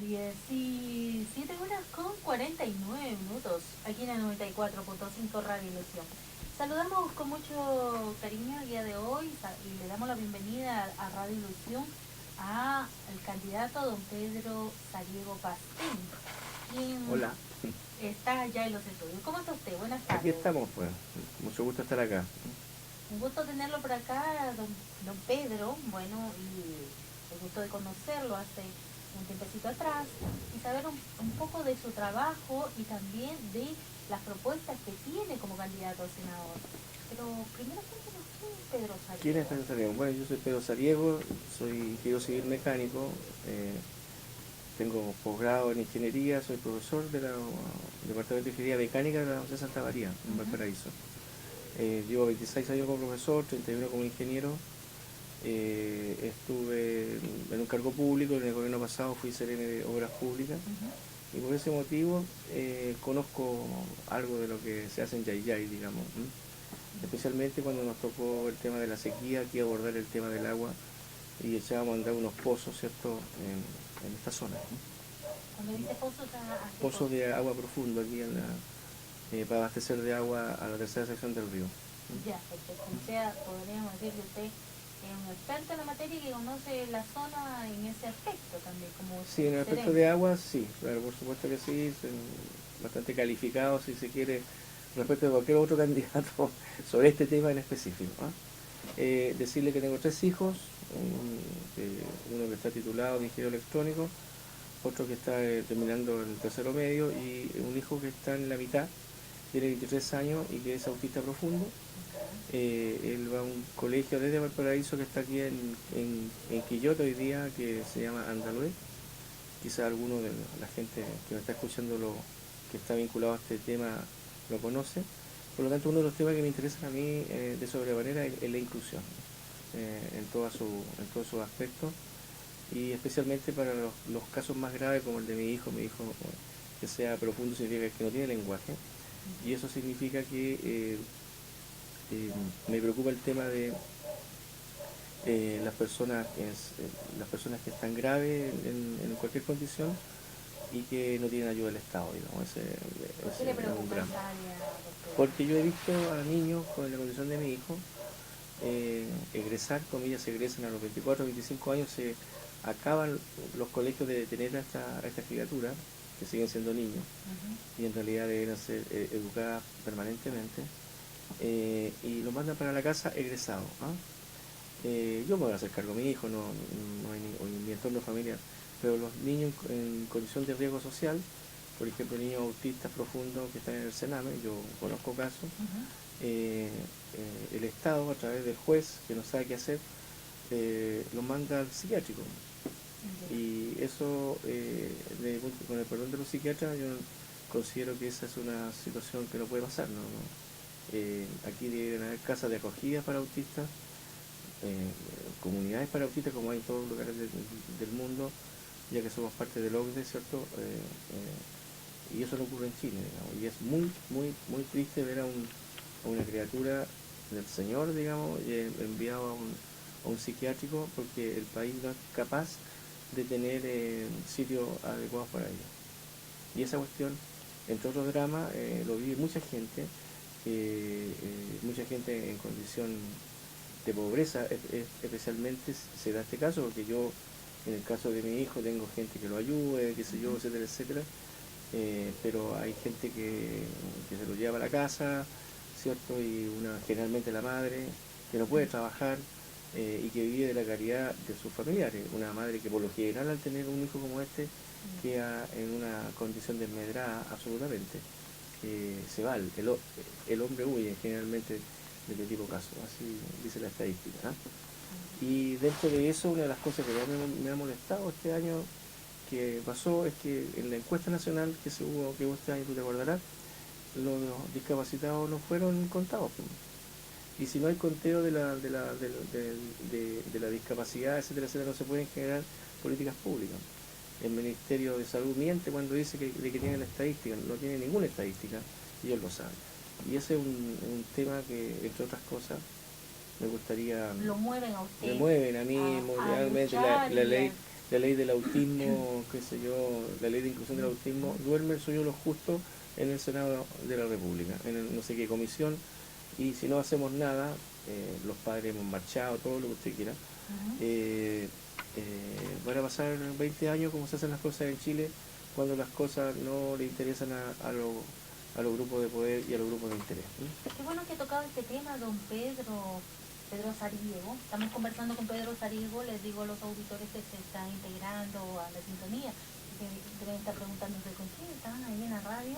17 horas con 49 minutos, aquí en el 94.5 Radio Ilusión. Saludamos con mucho cariño el día de hoy y le damos la bienvenida a Radio Ilusión al candidato don Pedro Sariego Pastén, quien Hola, está allá en los estudios. ¿Cómo está usted? Buenas aquí tardes. estamos, pues. Mucho gusto estar acá. Un gusto tenerlo por acá, don Pedro. Bueno, y el gusto de conocerlo hace un tiempecito atrás y saber un poco de su trabajo y también de las propuestas que tiene como candidato a senador. Pero primero cuéntenos quién es Pedro Sariego. ¿Quién es Pedro Sariego? Bueno, yo soy Pedro Sariego, soy ingeniero civil mecánico, tengo posgrado en ingeniería, soy profesor del Departamento de Ingeniería Mecánica de la Universidad de Santa María, en Valparaíso. Llevo 26 años como profesor, 31 como ingeniero. Estuve en un cargo público, en el gobierno pasado fui sereno de Obras Públicas. Y por ese motivo conozco algo de lo que se hace en Yayay, digamos. Especialmente cuando nos tocó el tema de la sequía, aquí abordar el tema del agua y echábamos a andar unos pozos, ¿cierto?, en esta zona. Cuando dice pozos, Pozos de agua profundo aquí para abastecer de agua a la tercera sección del río. Ya, perfecto. O sea, podríamos decir que usted es un experto en la materia y que conoce la zona en ese aspecto también, como Sí, en el aspecto de agua, sí, claro, por supuesto que sí, son bastante calificados, si se quiere, respecto de cualquier otro candidato sobre este tema en específico. Decirle que tengo 3 hijos, uno que está titulado de ingeniero electrónico, otro que está terminando el tercero medio y un hijo que está en la mitad, tiene 23 años y que es autista profundo. Él va a un colegio desde Valparaíso que está aquí en Quillota hoy día, que se llama Andaluz. Quizá alguno de la gente que me está escuchando, que está vinculado a este tema, lo conoce. Por lo tanto, uno de los temas que me interesan a mí de sobremanera es la inclusión en todos sus aspectos, y especialmente para los casos más graves como el de mi hijo que sea profundo significa que no tiene lenguaje, y eso significa que me preocupa el tema de las personas que están graves en cualquier condición y que no tienen ayuda del Estado, digamos. ¿Qué le preocupa esa área, doctor? Porque yo he visto a niños con la condición de mi hijo egresar, comillas, egresan a los 24 o 25 años, se acaban los colegios de detener a esta criatura, que siguen siendo niños, y en realidad deben ser educadas permanentemente, y los mandan para la casa egresados. Yo me voy a hacer cargo de mi hijo, no hay en mi entorno familiar, pero los niños en condición de riesgo social, por ejemplo, niños autistas profundos que están en el Sename, yo conozco casos, el Estado, a través del juez, que no sabe qué hacer, los manda al psiquiátrico. Y eso, con el perdón de los psiquiatras, yo considero que esa es una situación que no puede pasar. Aquí deben haber casas de acogida para autistas, comunidades para autistas, como hay en todos los lugares del mundo, ya que somos parte del OCDE, ¿cierto? Y eso no ocurre en Chile, digamos, y es muy, muy, muy triste ver a una criatura del Señor, digamos, enviado a un psiquiátrico porque el país no es capaz de tener sitios adecuados para ellos. Y esa cuestión, entre otros dramas, lo vive mucha gente en condición de pobreza, especialmente se da este caso, porque yo, en el caso de mi hijo, tengo gente que lo ayude, qué sé yo, etcétera, etcétera, pero hay gente que se lo lleva a la casa, ¿cierto? Y generalmente la madre, que no puede trabajar y que vive de la caridad de sus familiares. Una madre que por lo general, al tener un hijo como este, queda en una condición desmedrada absolutamente. Se va, el hombre huye generalmente de este tipo de casos, así dice la estadística. Y dentro de eso, una de las cosas que me ha molestado este año que pasó es que en la encuesta nacional que este año, tú te acordarás, los discapacitados no fueron contados. Y si no hay conteo de la discapacidad, etcétera, etcétera, no se pueden generar políticas públicas. El Ministerio de Salud miente cuando dice que tiene la estadística, no tiene ninguna estadística, y ellos lo saben. Y ese es un tema que, entre otras cosas, me gustaría... Lo mueven a usted. Me mueven a mí, realmente la la ley del autismo, qué sé yo, la ley de inclusión del autismo, duerme el sueño de los justos en el Senado de la República, en el no sé qué comisión, y si no hacemos nada, los padres hemos marchado, todo lo que usted quiera, Ujú. eh, van a pasar 20 años como se hacen las cosas en Chile, cuando las cosas no le interesan a los grupos de poder y a los grupos de interés. Qué bueno que ha tocado este tema, don Pedro Sariego. Estamos conversando con Pedro Sariego, les digo a los auditores que se están integrando a la sintonía, que deben estar preguntándose con quién están ahí en la radio.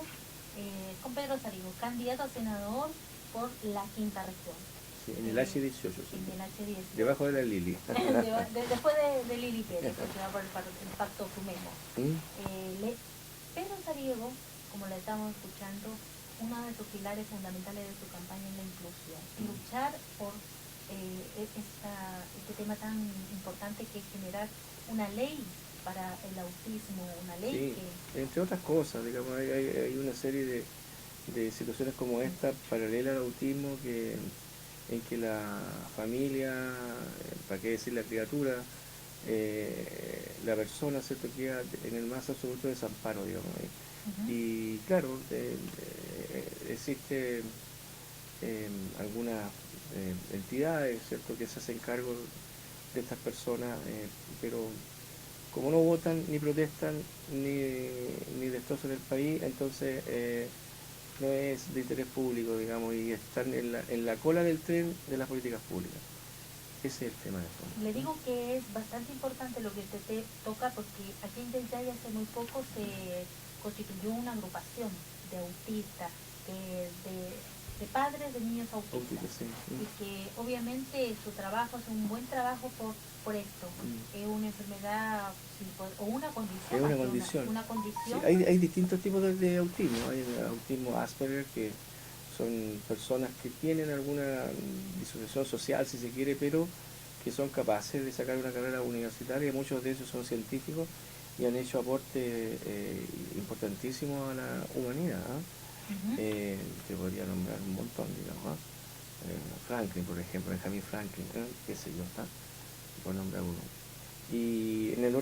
Con Pedro Sariego, candidato a senador por la quinta región. Sí, en el H18, sí. En el H18. Debajo de la Lili. Después de Lili Pérez, que va por el pacto Fumemo. Pedro Sariego, como le estamos escuchando, uno de sus pilares fundamentales de su campaña es la inclusión. Luchar por este tema tan importante que es generar una ley para el autismo, una ley Sí, que... entre otras cosas, digamos, hay una serie de situaciones como esta, paralela al autismo, en que la familia, para qué decir la criatura, la persona, ¿cierto?, queda en el más absoluto desamparo, digamos. Y claro, existe algunas entidades, ¿cierto?, que se hacen cargo de estas personas, pero como no votan, ni protestan, ni destrozan el país, entonces no es de interés público, digamos, y están en la cola del tren de las políticas públicas. Ese es el tema de fondo. Le digo que es bastante importante lo que usted te toca, porque aquí en Yayay hace muy poco se constituyó una agrupación de autistas, de padres de niños autistas, Sí. y que obviamente su trabajo es un buen trabajo por esto. Es una enfermedad o una condición. Es una condición. Una condición. Sí, hay distintos tipos de autismo. Hay el autismo Asperger, que son personas que tienen alguna disociación social, si se quiere, pero que son capaces de sacar una carrera universitaria. Muchos de ellos son científicos y han hecho aportes importantísimos a la humanidad. Te podría nombrar un montón, digamos. Franklin, por ejemplo, Benjamin Franklin, qué sé yo, por nombrar uno. Y en el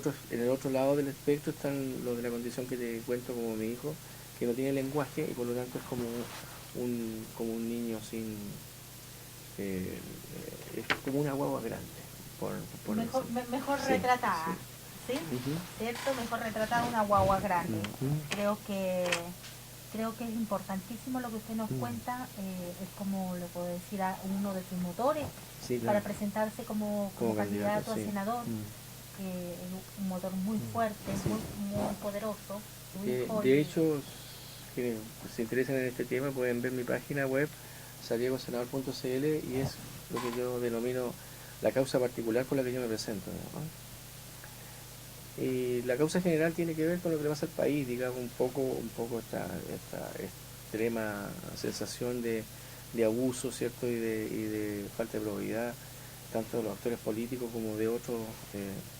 otro lado del espectro están los de la condición que te cuento, como mi hijo, que no tiene lenguaje y por lo tanto es como un niño sin... es como una guagua grande. Mejor retratada, ¿sí? ¿Cierto? Mejor retratada una guagua grande. Creo que es importantísimo lo que usted nos cuenta, es como le puedo decir a uno de sus motores, sí, claro, para presentarse como candidato a senador. Es un motor muy fuerte, sí, muy poderoso. De hecho, quienes se interesan en este tema pueden ver mi página web, sariegosenador.cl, y es lo que yo denomino la causa particular por la que yo me presento, ¿no? Y la causa general tiene que ver con lo que le pasa al país, digamos, un poco esta extrema sensación de abuso, ¿cierto?, y de falta de probidad, tanto de los actores políticos como de otros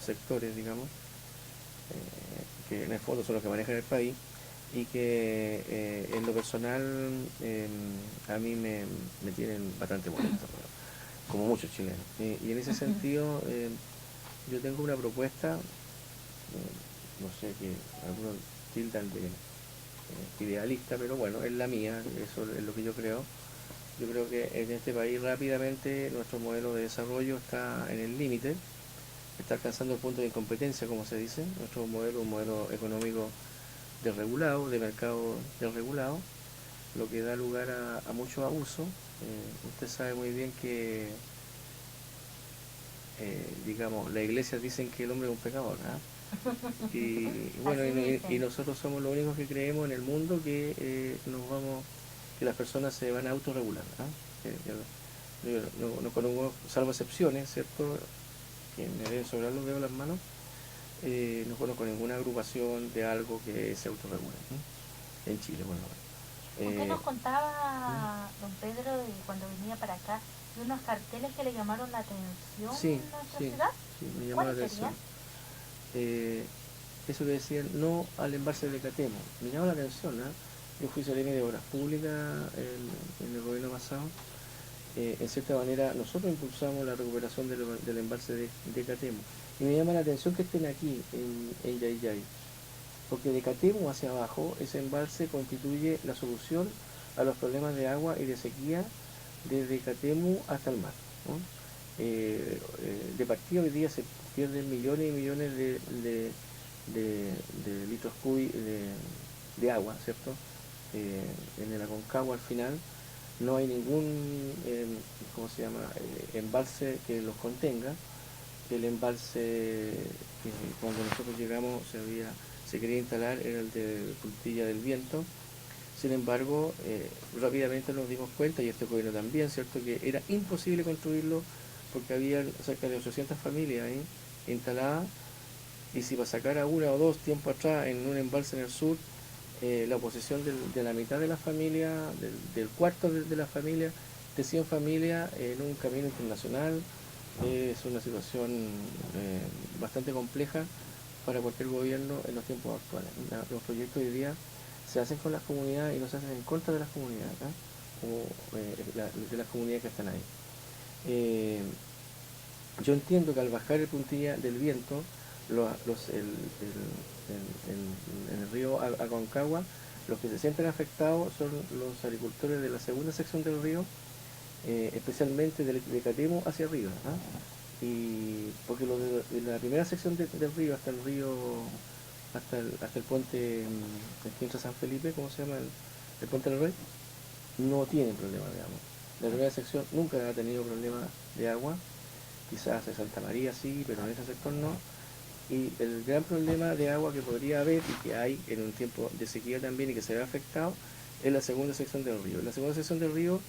sectores, digamos, que en el fondo son los que manejan el país, y que en lo personal a mí me tienen bastante molesto, como muchos chilenos. Y en ese sentido yo tengo una propuesta, no sé, que algunos tildan de idealista, pero bueno, es la mía, eso es lo que yo creo. Yo creo que en este país rápidamente nuestro modelo de desarrollo está en el límite, está alcanzando el punto de incompetencia, como se dice. Nuestro modelo es un modelo económico desregulado, de mercado desregulado, lo que da lugar a mucho abuso. Usted sabe muy bien que, digamos, las iglesias dicen que el hombre es un pecador, ¿eh? Y bueno, y nosotros somos los únicos que creemos en el mundo que que las personas se van a autorregular, ¿no? Yo no conozco, salvo excepciones, ¿cierto?, que me deben sobrar los dedos de las manos, no conozco ninguna agrupación de algo que se autorregule, ¿no?, en Chile, bueno. Usted nos contaba, don Pedro, cuando venía para acá, de unos carteles que le llamaron la atención en nuestra ciudad. Sí, me llamó la atención. Eso que decían, no al embalse de Catemo, me llamó la atención, ¿eh? Yo fui seremi de Obras Públicas en el gobierno pasado. En cierta manera nosotros impulsamos la recuperación del embalse de Catemo, Y me llama la atención que estén aquí, en Yayay, porque de Catemu hacia abajo, ese embalse constituye la solución a los problemas de agua y de sequía desde Catemu hasta el mar, ¿no? De partida hoy día se pierden millones y millones de litros cúbicos de agua, ¿cierto? En el Aconcagua al final no hay ningún, ¿cómo se llama?, embalse que los contenga. El embalse que cuando nosotros llegamos se quería instalar era el de Puntilla del Viento. Sin embargo, rápidamente nos dimos cuenta, y este gobierno también, ¿cierto?, que era imposible construirlo porque había cerca de 800 familias ahí instaladas, y si para sacar a una o dos tiempo atrás en un embalse en el sur, la oposición de la mitad de la familia, del cuarto de la familia, de 100 familias en un camino internacional, es una situación bastante compleja para cualquier gobierno en los tiempos actuales. Los proyectos hoy día se hacen con las comunidades y no se hacen en contra de las comunidades, ¿no? O de las comunidades que están ahí. Yo entiendo que al bajar el Puntilla del Viento, en el río Aconcagua, los que se sienten afectados son los agricultores de la segunda sección del río, especialmente de Catemo hacia arriba, ¿no? Y porque los de la primera sección del río hasta el río, hasta el puente que entra San Felipe, ¿cómo se llama? El puente del Rey, no tienen problema de agua. La primera sección nunca ha tenido problema de agua, quizás en Santa María sí, pero en ese sector no. Y el gran problema de agua que podría haber y que hay en un tiempo de sequía también y que se ve afectado es la segunda sección del río. La segunda sección del río,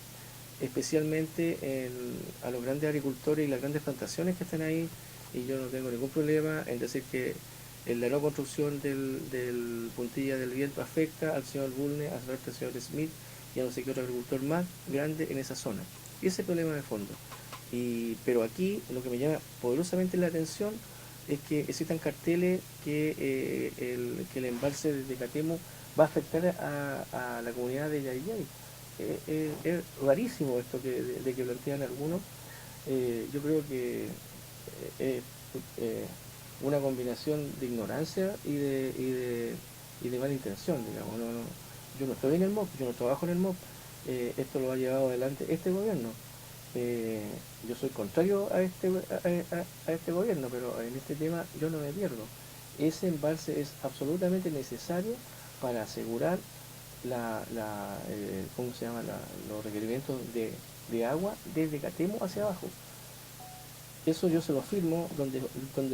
especialmente a los grandes agricultores y las grandes plantaciones que están ahí, y yo no tengo ningún problema en decir que la no construcción del Puntilla del Viento afecta al señor Bulne, al señor Smith y a no sé qué otro agricultor más grande en esa zona. Y ese problema de fondo. Pero aquí lo que me llama poderosamente la atención es que existan carteles que el embalse de Catemo va a afectar a la comunidad de Yayay. Es rarísimo esto de que plantean algunos. Yo creo que es una combinación de ignorancia y de mala intención, digamos. Yo no estoy en el MOP, yo no trabajo en el MOP. Esto lo ha llevado adelante este gobierno. Yo soy contrario a este gobierno, pero en este tema yo no me pierdo. Ese embalse es absolutamente necesario para asegurar ¿cómo se llama? Los requerimientos de agua desde Catemo hacia abajo. Eso yo se lo firmo donde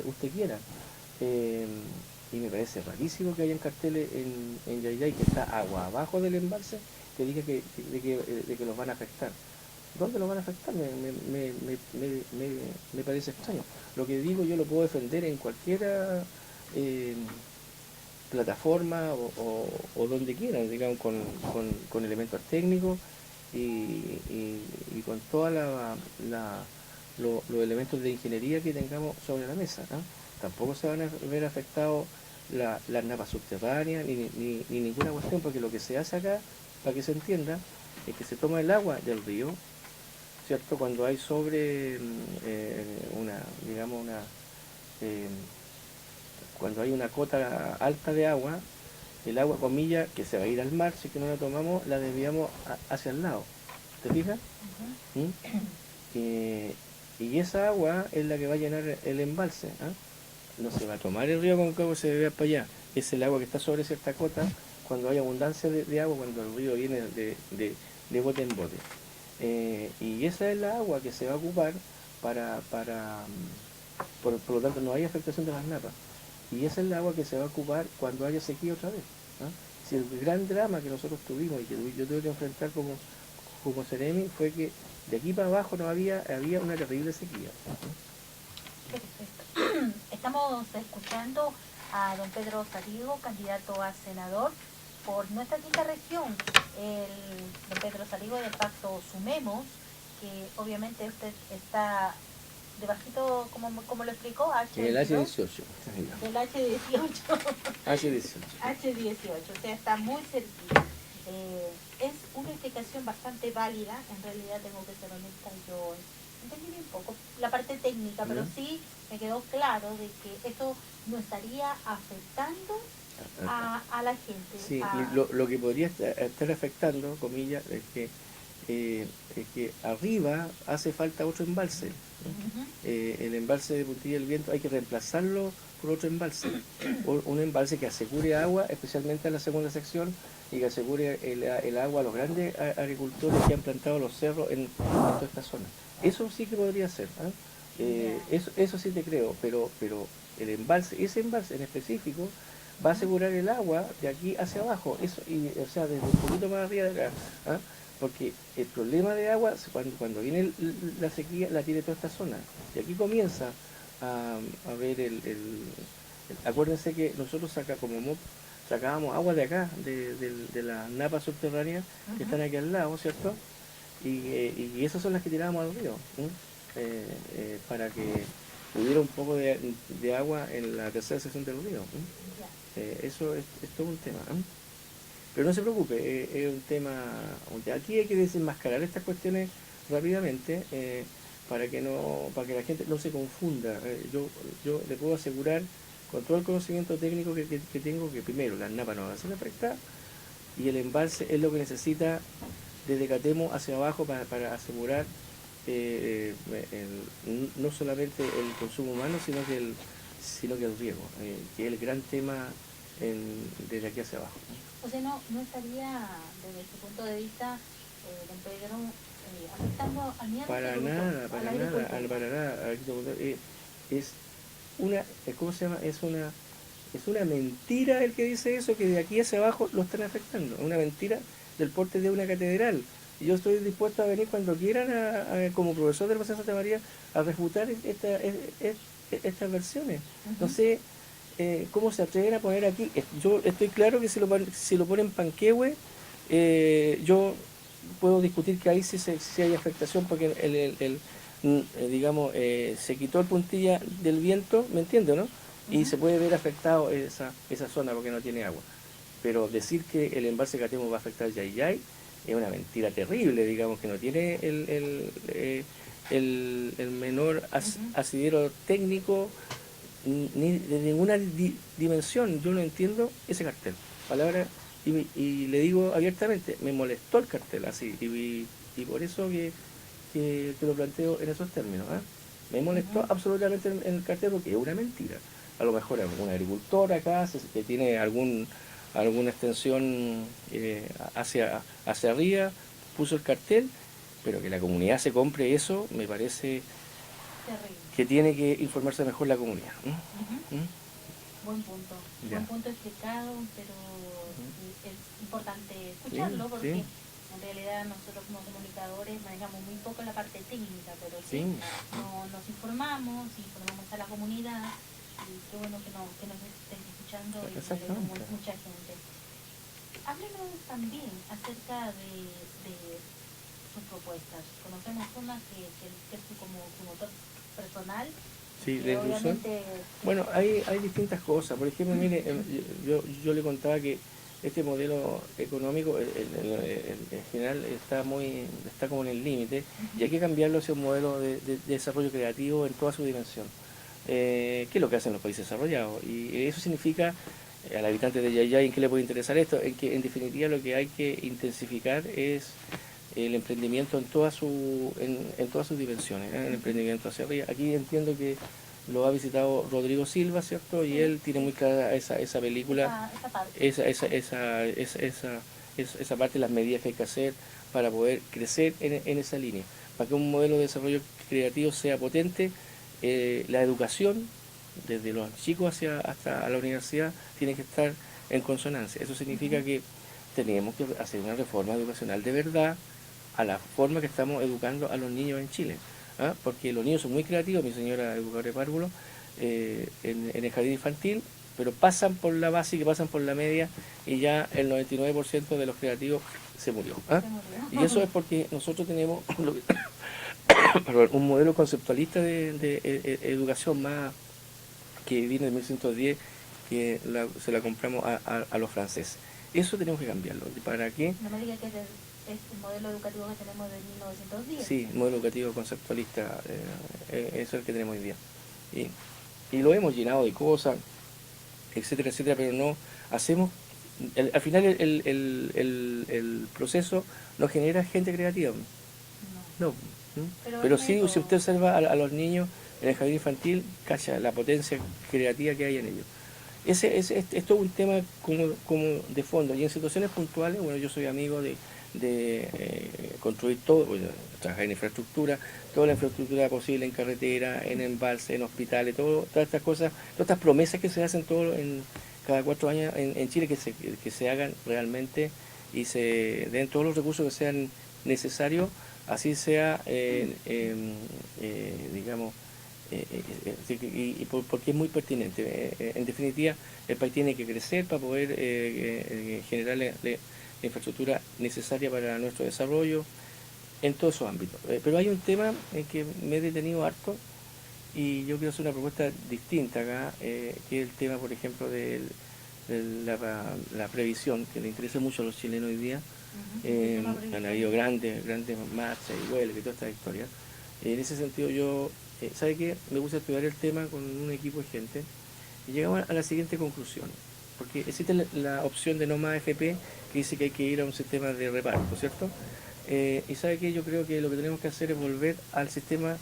usted quiera. Y me parece rarísimo que hayan carteles en Yayay que está agua abajo del embalse que diga de que los van a afectar. ¿Dónde lo van a afectar? Me parece extraño. Lo que digo yo lo puedo defender en cualquier plataforma o donde quieran, digamos, con elementos técnicos y con todos los elementos de ingeniería que tengamos sobre la mesa, ¿no? Tampoco se van a ver afectados las napas subterráneas ni ninguna cuestión, porque lo que se hace acá, para que se entienda, es que se toma el agua del río, ¿cierto? Cuando hay cuando hay una cota alta de agua, el agua, comilla, que se va a ir al mar, si que no la tomamos, la desviamos hacia el lado. ¿Te fijas? ¿Mm? Y esa agua es la que va a llenar el embalse, ¿ah? No se va a tomar el río Aconcagua y se bebe para allá. Es el agua que está sobre cierta cota cuando hay abundancia de agua, cuando el río viene de bote en bote. Y esa es la agua que se va a ocupar por lo tanto no hay afectación de las napas. Y esa es la agua que se va a ocupar cuando haya sequía otra vez, ¿no? Si el gran drama que nosotros tuvimos y que yo tuve que enfrentar como Ceremi fue que de aquí para abajo había una terrible sequía. Perfecto. Estamos escuchando a don Pedro Saligo, candidato a senador por nuestra quinta región. Don Pedro Saligo del pacto Sumemos, que obviamente usted está debajito, como lo explicó, El H18. Del H18. H18. H18, o sea, está muy cerquita. Es una explicación bastante válida, en realidad tengo que ser honesta, yo entendí bien poco la parte técnica, pero ¿no? sí me quedó claro de que esto no estaría afectando a la gente. Sí, lo que podría estar afectando, comillas, es que arriba hace falta otro embalse, Ujú. ¿no? El embalse de Puntilla del Viento hay que reemplazarlo por otro embalse, un embalse que asegure agua, especialmente en la segunda sección, y que asegure el agua a los grandes agricultores que han plantado los cerros en toda esta zona. Eso sí que podría ser, ¿ah? Ya. Eso sí te creo, pero el embalse, ese embalse en específico, va a Ujú. asegurar el agua de aquí hacia abajo, eso, y, o sea, desde un poquito más arriba de acá, ¿ah? Porque el problema de agua, cuando viene la sequía, la tiene toda esta zona. Y aquí comienza a ver acuérdense que nosotros como MOP sacábamos agua de acá, de las napas subterráneas que Ujú. están aquí al lado, ¿cierto? Y esas son las que tirábamos al río, ¿no? Para que hubiera un poco de agua en la tercera sección del río, ¿no? Ya. Eso es todo un tema, ¿no? Pero no se preocupe, es un tema. Aquí hay que desenmascarar estas cuestiones rápidamente, para que la gente no se confunda. Yo le puedo asegurar con todo el conocimiento técnico que tengo que primero las napas no van a ser afectadas y el embalse es lo que necesita desde Catemo hacia abajo para asegurar no solamente el consumo humano, sino que el riego, que es el gran tema desde aquí hacia abajo. O sea, no estaría, desde su punto de vista, don Pedro, afectando al medio Para agricultor, nada, a la para nada, agricultura. para nada. Es una, ¿cómo se llama? Es una mentira el que dice eso, que de aquí hacia abajo lo están afectando. Una mentira del porte de una catedral. Y yo estoy dispuesto a venir cuando quieran, como profesor de la Universidad de Santa María, a refutar estas versiones. No Ujú. sé cómo se atreven a poner aquí. Yo estoy claro que si lo ponen Panquehue, yo puedo discutir que ahí sí hay afectación porque digamos, se quitó el puntilla del viento, ¿me entiendes, no? Y Ujú. se puede ver afectado esa zona porque no tiene agua. Pero decir que el embalse Catemo va a afectar Yayay es una mentira terrible, digamos, que no tiene el menor Ujú. asidero técnico ni de ninguna dimensión. Yo no entiendo ese cartel. Palabra, y le digo abiertamente, me molestó el cartel así, y por eso que lo planteo en esos términos. ¿Ah? Me molestó Ujú. absolutamente el cartel porque es una mentira. A lo mejor algún agricultor acá que tiene alguna extensión hacia arriba, puso el cartel, pero que la comunidad se compre eso, me parece Terrible. que tiene que informarse mejor la comunidad. Ujú. ¿Mm? ¿Mm? Buen Ya. punto explicado, pero es importante Sí, escucharlo porque sí, en realidad nosotros como comunicadores manejamos muy poco la parte técnica, pero sí sí, no, nos informamos, informamos a la comunidad y qué bueno que nos estén escuchando y me alegro exactamente. mucha gente. Háblenos también acerca de sus propuestas. Conocemos una que es como motor personal y Sí, de que inclusión. obviamente... Bueno, hay distintas cosas. Por ejemplo, mire, yo le contaba que este modelo económico en general está como en el límite y hay que cambiarlo hacia un modelo de desarrollo creativo en toda su dimensión, que es lo que hacen los países desarrollados. Y eso significa, al habitante de Yayay, ¿en qué le puede interesar esto? En que en definitiva lo que hay que intensificar es el emprendimiento en todas sus dimensiones, ¿eh? El emprendimiento hacia arriba. Aquí entiendo que lo ha visitado Rodrigo Silva, ¿cierto? Y Sí, él tiene sí, muy clara esa película, esa parte. esa parte de las medidas que hay que hacer para poder crecer en esa línea. Para que un modelo de desarrollo creativo sea potente, la educación, desde los chicos hasta la universidad, tiene que estar en consonancia. Eso significa Ujú. que tenemos que hacer una reforma educacional de verdad a la forma que estamos educando a los niños en Chile. ¿Ah? Porque los niños son muy creativos, mi señora educadora de párvulo, en el jardín infantil, pero pasan por la básica, pasan por la media y ya el 99% de los creativos se murió. ¿Ah? Se Y eso murió. es porque nosotros tenemos perdón, un modelo conceptualista de educación más que viene de 1110, que se la compramos a los franceses. Eso tenemos que cambiarlo. ¿Para qué? No me diga que es es el modelo educativo que tenemos de 1910. Sí, modelo educativo conceptualista, eso es el que tenemos hoy día. Y lo hemos llenado de cosas, etcétera, etcétera, pero no hacemos, al final el proceso no genera gente creativa. No. No. Pero sí, si usted observa a los niños en el jardín infantil, cacha la potencia creativa que hay en ellos. Esto es un tema como de fondo. Y en situaciones puntuales, bueno, yo soy amigo de construir todo, bueno, trabajar en infraestructura, toda la infraestructura posible en carretera, en embalse, en hospitales, todas estas cosas, todas estas promesas que se hacen cada 4 años en Chile, que se hagan realmente y se den todos los recursos que sean necesarios, así sea, digamos, porque es muy pertinente. En definitiva, el país tiene que crecer para poder generar la infraestructura necesaria para nuestro desarrollo en todos esos ámbitos. Pero hay un tema en que me he detenido harto y yo quiero hacer una propuesta distinta acá, que es el tema, por ejemplo, de la previsión, que le interesa mucho a los chilenos hoy día. Han habido grandes marchas y huelgas y toda esta historia. En ese sentido yo, ¿sabe qué? Me gusta estudiar el tema con un equipo de gente y llegamos a la siguiente conclusión. Porque existe la opción de no más AFP que dice que hay que ir a un sistema de reparto, ¿cierto? Y ¿sabe qué? Yo creo que lo que tenemos que hacer es volver al sistema,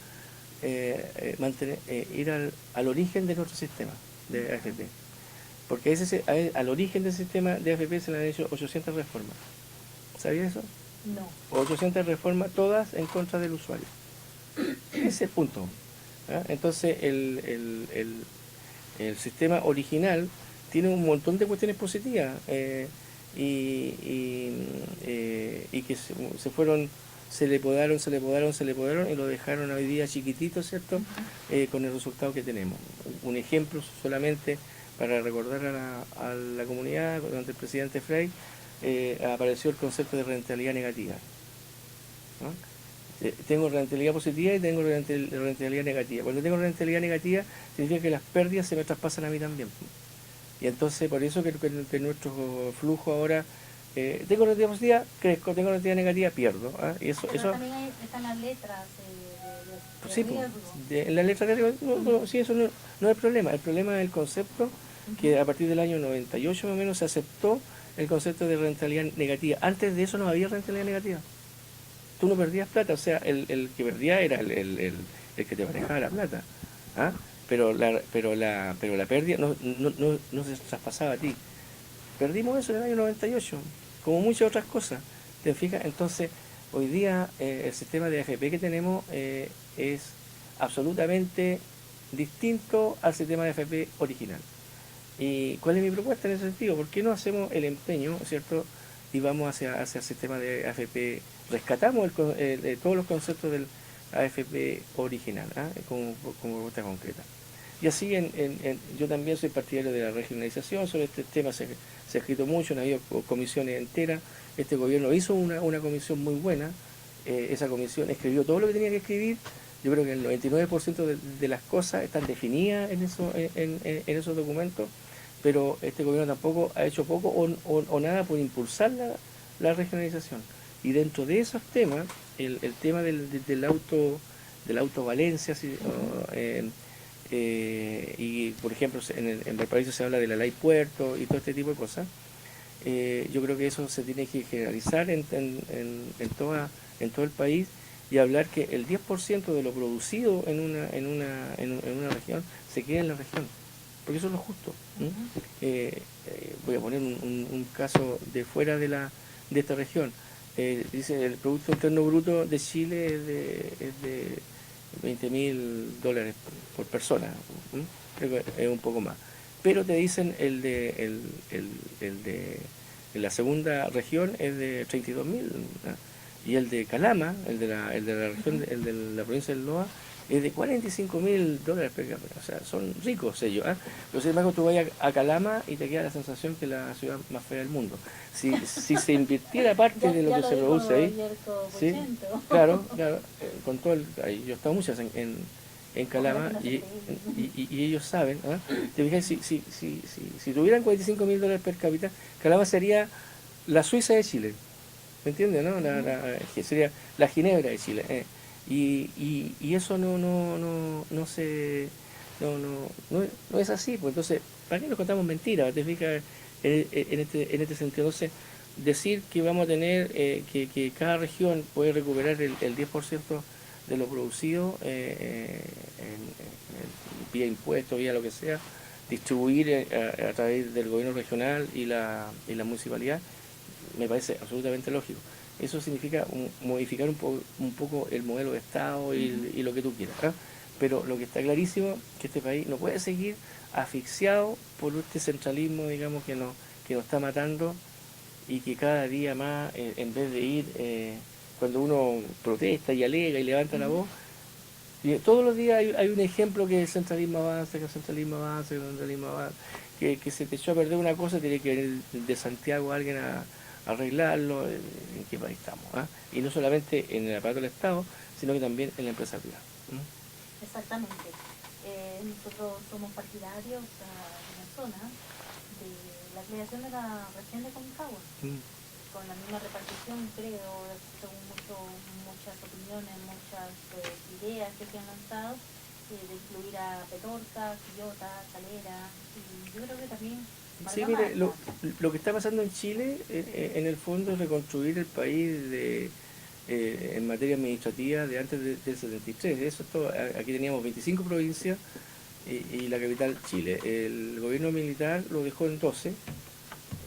ir al origen de nuestro sistema de AFP. Porque al origen del sistema de AFP se le han hecho 800 reformas. ¿Sabía eso? No. 800 reformas, todas en contra del usuario. Ese es el punto. ¿Ah? Entonces, el sistema original tiene un montón de cuestiones positivas y que se le podaron y lo dejaron hoy día chiquitito, ¿cierto? Con el resultado que tenemos. Un ejemplo solamente para recordar a la comunidad, durante el presidente Frey, apareció el concepto de rentabilidad negativa. ¿No? Tengo rentabilidad positiva y tengo rentabilidad negativa. Cuando tengo rentabilidad negativa, significa que las pérdidas se me traspasan a mí también. Y entonces, por eso que nuestro flujo ahora, tengo rentabilidad positiva, crezco, tengo rentabilidad negativa, pierdo. ¿Ah? Y eso también están las letras de sí, riesgo. En la letra de riesgo, sí, eso no es el problema. El problema es el concepto que a partir del año 98 más o menos se aceptó el concepto de rentabilidad negativa. Antes de eso no había rentabilidad negativa. Tú no perdías plata, o sea, el que perdía era el que te manejaba la plata. ¿Ah? Pero la pérdida no se traspasaba a ti. Perdimos eso en el año 98, como muchas otras cosas. ¿Te fijas? Entonces, hoy día el sistema de AFP que tenemos es absolutamente distinto al sistema de AFP original. ¿Y cuál es mi propuesta en ese sentido? ¿Por qué no hacemos el empeño, ¿cierto? Y vamos hacia el sistema de AFP, rescatamos todos los conceptos del AFP original, como propuesta concreta. Y así yo también soy partidario de la regionalización. Sobre este tema se ha escrito mucho, han habido comisiones enteras. Este gobierno hizo una comisión muy buena, esa comisión escribió todo lo que tenía que escribir. Yo creo que el 99% de las cosas están definidas en esos documentos, pero este gobierno tampoco ha hecho poco o nada por impulsar la regionalización. Y dentro de esos temas, el tema del auto Valencia, y por ejemplo en Valparaíso se habla de la ley puerto y todo este tipo de cosas, yo creo que eso se tiene que generalizar en todo el país y hablar que el 10% de lo producido en una región se queda en la región, porque eso es lo justo. Voy a poner un caso de fuera de esta región. Dice el Producto Interno Bruto de Chile es de $20.000 por persona, creo que es un poco más. Pero te dicen el de la segunda región es de 32.000, ¿no? Y el de Calama, el de la región, el de la provincia del Loa, es de $45.000 per cápita. O sea, son ricos ellos. Pero sin embargo, tú vas a Calama y te queda la sensación que es la ciudad más fea del mundo. Si se invirtiera parte de lo que se produce ahí, ¿sí? Claro, con todo ahí, yo he estado muchas en Calama y ellos saben. Te fijas, si tuvieran $45.000 per cápita, Calama sería la Suiza de Chile. ¿me entiendes, no? Que sería la Ginebra de Chile. Y eso no se no es así, pues entonces, ¿para qué nos contamos mentiras? ¿Te fijas en este sentido? Entonces, decir que vamos a tener, que cada región puede recuperar el 10% de lo producido vía impuestos, vía lo que sea, distribuir a través del gobierno regional y la municipalidad, me parece absolutamente lógico. Eso significa modificar un poco el modelo de Estado y lo que tú quieras. ¿Ah? Pero lo que está clarísimo es que este país no puede seguir asfixiado por este centralismo, digamos, que nos está matando y que cada día más, en vez de ir, cuando uno protesta y alega y levanta la voz, y todos los días hay un ejemplo que el centralismo avanza, que el centralismo avanza, que el centralismo avanza, que se te echó a perder una cosa, tiene que venir de Santiago alguien a arreglarlo. ¿En qué país estamos? ¿Ah? Y no solamente en el aparato del Estado, sino que también en la empresa privada. Exactamente. Nosotros somos partidarios en la zona de la creación de la región de Concagua, con la misma repartición, creo, según muchas opiniones, muchas ideas que se han lanzado, de incluir a Petorca, Quillota, Calera, y yo creo que también... Sí, mire, lo que está pasando en Chile, en el fondo, es reconstruir el país en materia administrativa de antes del 73. Eso es todo. Aquí teníamos 25 provincias y la capital Chile. El gobierno militar lo dejó en 12,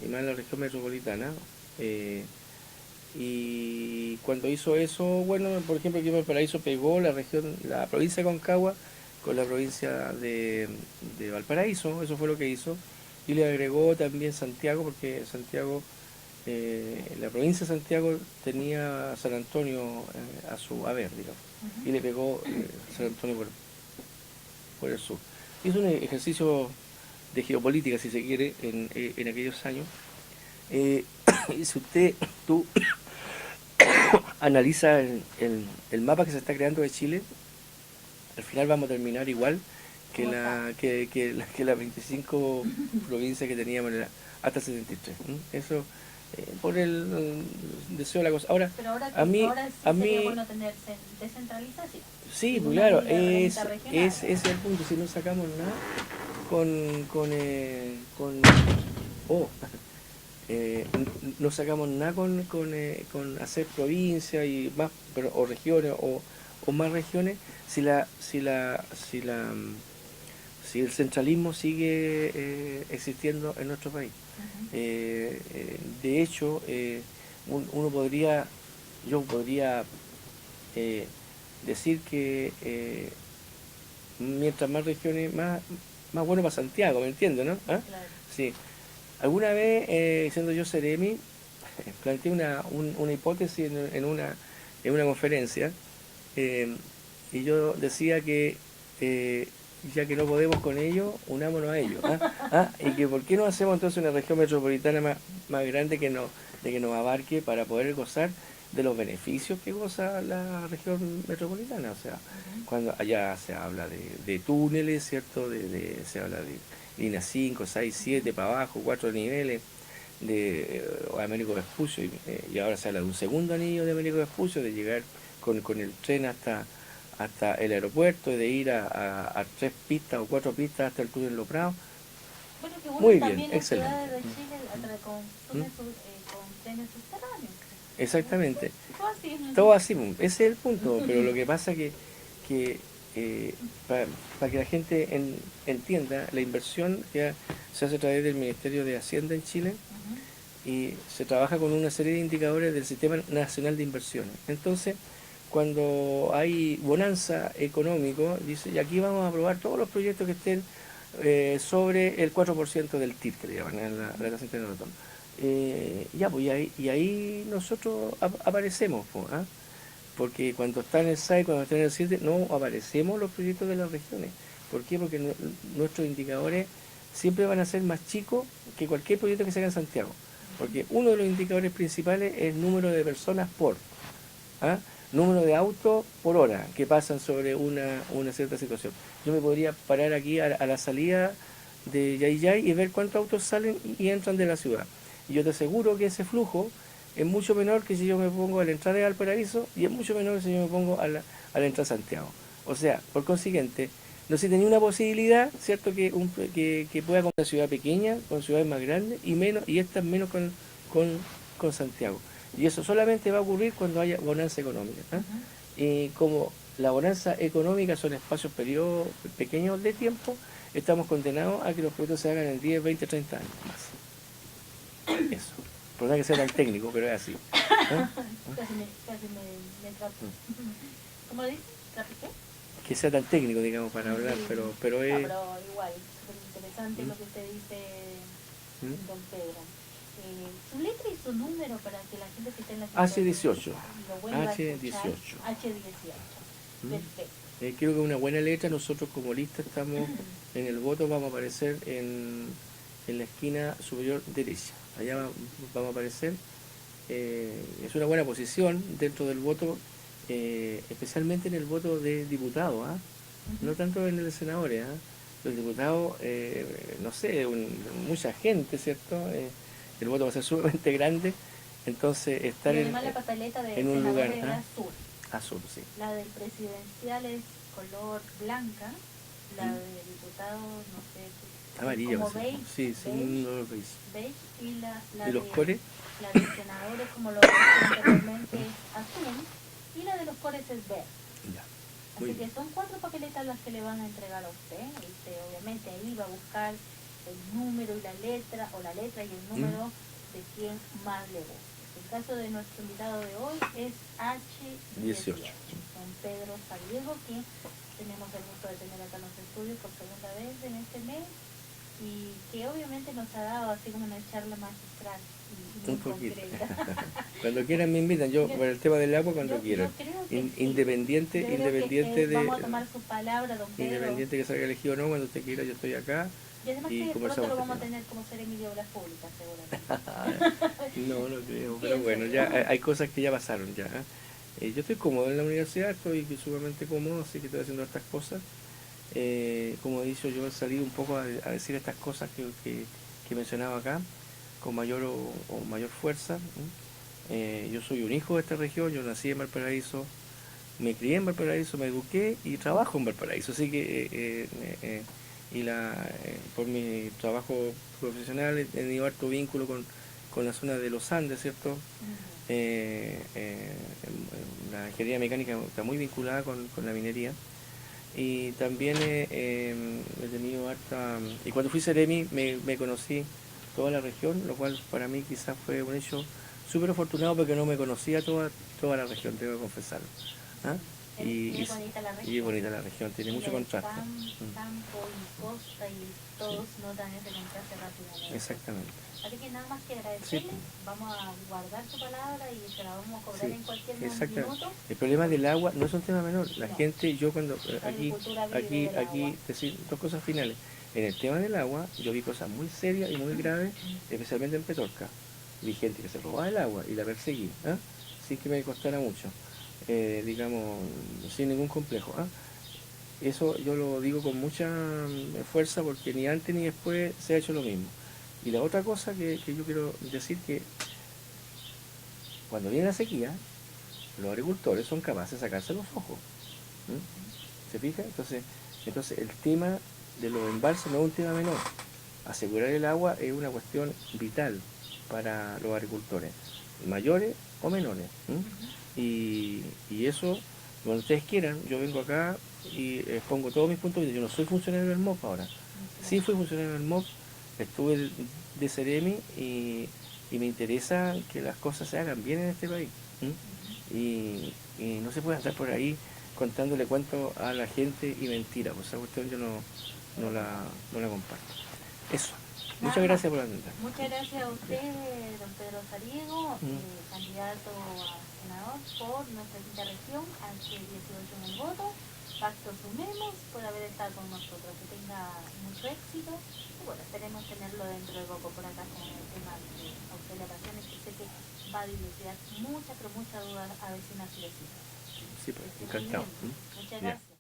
y más en la región metropolitana. Y cuando hizo eso, bueno, por ejemplo, aquí en Valparaíso pegó la provincia de Concagua con la provincia de Valparaíso, eso fue lo que hizo, y le agregó también Santiago, porque Santiago, la provincia de Santiago tenía San Antonio a su haber, digamos, y le pegó San Antonio por el sur. Hizo un ejercicio de geopolítica, si se quiere, en aquellos años. Y si tú analiza el mapa que se está creando de Chile, al final vamos a terminar igual que las 25 provincias que teníamos hasta el 73. Eso por el deseo de la cosa. Ahora, pero ahora a mí, ahora sí sería bueno tener descentralización. Sí, pues claro, ese es el punto. Si no sacamos nada oh, no sacamos nada con hacer provincias y más, o regiones o más regiones, si el centralismo sigue existiendo en nuestro país. De hecho, yo podría decir que mientras más regiones, más bueno para Santiago, ¿me entiendes, no? ¿Ah? Claro. Sí. Alguna vez, siendo yo Seremi, planteé una hipótesis en una conferencia, y yo decía que ya que no podemos con ellos, unámonos a ellos. Y que por qué no hacemos entonces una región metropolitana más grande que nos abarque para poder gozar de los beneficios que goza la región metropolitana. O sea, cuando allá se habla de túneles, ¿cierto? Se habla de línea 5, 6, 7 para abajo, 4 niveles de Américo Vespucio, y ahora se habla de un segundo anillo de Américo Vespucio, de llegar con el tren hasta el aeropuerto, de ir a 3 pistas o 4 pistas hasta el túnel Los Prados. Bueno, que muy también bien, en excelente. ciudades de Chile con trenes subterráneos. Exactamente. Todo así. Todo así, ese es el punto, pero lo que pasa que para que la gente entienda, la inversión que se hace a través del Ministerio de Hacienda en Chile, y se trabaja con una serie de indicadores del Sistema Nacional de Inversiones. Entonces, cuando hay bonanza económico, dice, y aquí vamos a aprobar todos los proyectos que estén sobre el 4% del TIR, que le llaman en la tasa de interés retorno. Ya, pues, y ahí nosotros aparecemos, pues, porque cuando está en el 6, cuando está en el 7, no aparecemos los proyectos de las regiones. ¿Por qué? Porque nuestros indicadores siempre van a ser más chicos que cualquier proyecto que se haga en Santiago. Porque uno de los indicadores principales es el número de personas por, número de autos por hora que pasan sobre una cierta situación. Yo me podría parar aquí a la salida de Yayay y ver cuántos autos salen y entran de la ciudad. Y yo te aseguro que ese flujo es mucho menor que si yo me pongo a la entrada de Valparaíso y es mucho menor que si yo me pongo a la entrada de Santiago. O sea, por consiguiente, no se tenía una posibilidad, ¿cierto?, que pueda con una ciudad pequeña, con ciudades más grandes y estas menos con Santiago. Y eso solamente va a ocurrir cuando haya bonanza económica. ¿Eh? Y como la bonanza económica son espacios periodos pequeños de tiempo, estamos condenados a que los proyectos se hagan en 10, 20, 30 años más. Eso. Por no que sea tan técnico, pero es así. ¿Eh? Casi me atrapó. ¿Cómo lo dices? ¿Trapiqué? Que sea tan técnico, digamos, para hablar, Sí. pero es... No, pero igual, súper interesante lo que usted dice, don Pedro. Su letra y su número para que la gente que esté en la H18. lo vuelva a H18. escuchar. H18. Perfecto. Creo que es una buena letra. Nosotros como lista estamos en el voto, vamos a aparecer en la esquina superior derecha. Allá vamos a aparecer. Es una buena posición dentro del voto, especialmente en el voto de diputados, no tanto en el de senadores. Los diputados, no sé, mucha gente, ¿cierto? El voto va a ser sumamente grande, entonces estar y además la papeleta de en un lugar es azul. Azul, sí. La del presidencial es color blanca, la de diputado, no sé, amarilla, como beige, sí, beige, y la ¿y los de cores? La de senadores, como lo dije anteriormente, es azul, y la de los cores es verde. Ya. Así que son 4 papeletas las que le van a entregar a usted. Y usted obviamente ahí va a buscar el número y la letra, o la letra y el número de quien más le guste. El caso de nuestro invitado de hoy es H18, don Pedro Saliego, que tenemos el gusto de tener acá en los estudios por segunda vez en este mes, y que obviamente nos ha dado así como una charla magistral y muy concreta. Cuando quieran me invitan, yo por el tema del agua cuando quieran. Independiente de... Vamos a tomar su palabra, don Pedro. Independiente que salga elegido o no, cuando usted quiera, yo estoy acá. Y además que pronto lo vamos a tener como Seremi de Obras Públicas, seguramente. No creo, pero bueno, ya hay cosas que ya pasaron ya. Yo estoy cómodo en la universidad, estoy sumamente cómodo, así que estoy haciendo estas cosas. Como he dicho, yo he salido un poco a decir estas cosas que mencionaba acá, con mayor o mayor fuerza. Yo soy un hijo de esta región, yo nací en Valparaíso, me crié en Valparaíso, me eduqué y trabajo en Valparaíso, así que por mi trabajo profesional he tenido harto vínculo con la zona de los Andes, ¿cierto? La ingeniería mecánica está muy vinculada con la minería. Y también he tenido harta... Y cuando fui Seremi me conocí toda la región, lo cual para mí quizás fue un hecho súper afortunado porque no me conocía toda la región, tengo que confesarlo. Y es bonita la región. Y es bonita la región, tiene mucho contraste. Campo y costa y todos notan ese contraste rápidamente. Exactamente. Así que nada más que agradecerle, vamos a guardar su palabra y se la vamos a cobrar en cualquier minuto. El problema del agua no es un tema menor. La gente, yo cuando aquí decir dos cosas finales. En el tema del agua, yo vi cosas muy serias y muy graves, especialmente en Petorca. Vi gente que se robaba el agua y la perseguí, sin que me costara mucho, digamos, sin ningún complejo. Eso yo lo digo con mucha fuerza porque ni antes ni después se ha hecho lo mismo. Y la otra cosa que yo quiero decir que cuando viene la sequía, los agricultores son capaces de sacarse los ojos. ¿Se fija? Entonces el tema de los embalses no es un tema menor. Asegurar el agua es una cuestión vital para los agricultores, mayores o menores. Y eso, cuando ustedes quieran, yo vengo acá y expongo todos mis puntos de vista. Yo no soy funcionario del MOP ahora. Sí fui funcionario del MOP, estuve de Seremi y me interesa que las cosas se hagan bien en este país. Y no se puede andar por ahí contándole cuentos a la gente y mentiras. Pues esa cuestión yo no la comparto. Eso. Muchas gracias por atender. Muchas gracias a usted, don Pedro Saliego, candidato a senador por nuestra quinta región, H18 en el voto. Pacto Sumemos por haber estado con nosotros. Que tenga mucho éxito. Y bueno, esperemos tenerlo dentro de poco por acá con el tema de observaciones, que sé que va a dilucidar muchas, pero muchas dudas a vecinas y vecinos. Sí, pues, encantado. Muchas gracias.